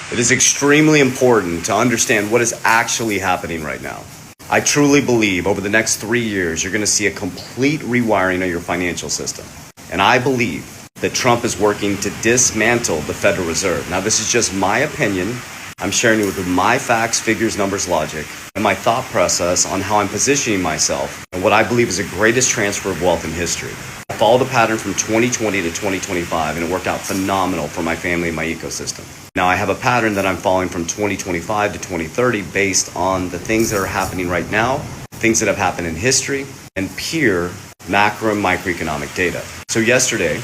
It is extremely important to understand what is actually happening right now. I truly believe over the next 3 years, you're going to see a complete rewiring of your financial system. And I believe that Trump is working to dismantle the Federal Reserve. Now, this is just my opinion. I'm sharing it with my facts, figures, numbers, logic, and my thought process on how I'm positioning myself and what I believe is the greatest transfer of wealth in history. I followed a pattern from 2020 to 2025, and it worked out phenomenal for my family and my ecosystem. Now, I have a pattern that I'm following from 2025 to 2030 based on the things that are happening right now, things that have happened in history, and pure macro and microeconomic data. So yesterday,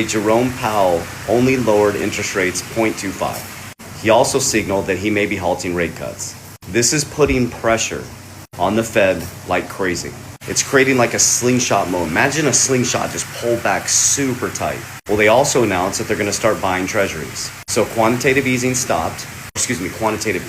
Jerome Powell only lowered interest rates 0.25. He also signaled that he may be halting rate cuts. This is putting pressure on the Fed like crazy. It's creating like a slingshot mode. Imagine a slingshot just pulled back super tight. Well, they also announced that they're going to start buying treasuries. So quantitative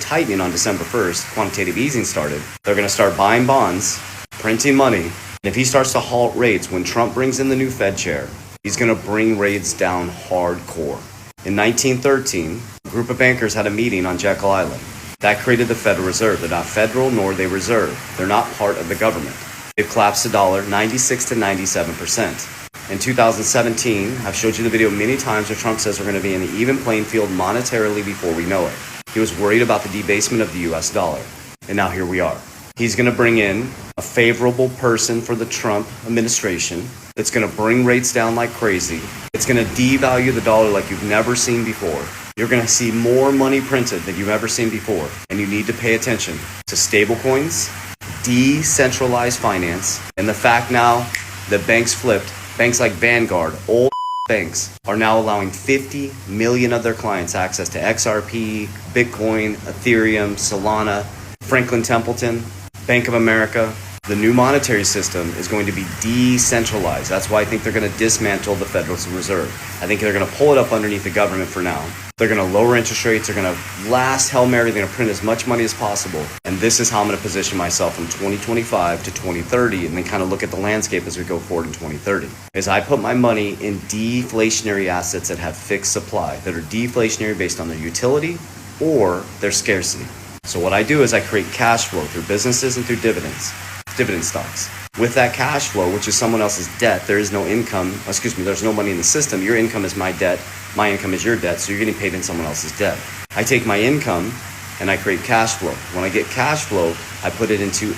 tightening on December 1st, quantitative easing started. They're going to start buying bonds, printing money. And if he starts to halt rates when Trump brings in the new Fed chair, he's going to bring rates down hardcore. In 1913, a group of bankers had a meeting on Jekyll Island. That created the Federal Reserve. They're not federal, nor are they reserve. They're not part of the government. They've collapsed the dollar 96 to 97%. In 2017, I've showed you the video many times where Trump says we're going to be in an even playing field monetarily before we know it. He was worried about the debasement of the US dollar. And now here we are. He's going to bring in a favorable person for the Trump administration that's going to bring rates down like crazy. It's going to devalue the dollar like you've never seen before. You're going to see more money printed than you've ever seen before. And you need to pay attention to stablecoins, decentralized finance, and the fact now that banks flipped, banks like Vanguard, old banks, are now allowing 50 million of their clients access to XRP, Bitcoin, Ethereum, Solana, Franklin Templeton, Bank of America. The new monetary system is going to be decentralized. That's why I think they're going to dismantle the Federal Reserve. I think they're going to pull it up underneath the government for now. They're going to lower interest rates. They're going to last Hail Mary. They're going to print as much money as possible. And this is how I'm going to position myself from 2025 to 2030 and then kind of look at the landscape as we go forward in 2030. Is I put my money in deflationary assets that have fixed supply, that are deflationary based on their utility or their scarcity. So what I do is I create cash flow through businesses and through dividend stocks. With that cash flow, which is someone else's debt, there's no money in the system. Your income is my debt. My income is your debt. So you're getting paid in someone else's debt. I take my income and I create cash flow. When I get cash flow, I put it into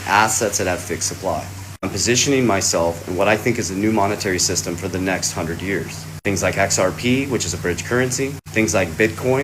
assets that have fixed supply. I'm positioning myself in what I think is a new monetary system for the next 100 years. Things like XRP, which is a bridge currency. Things like Bitcoin,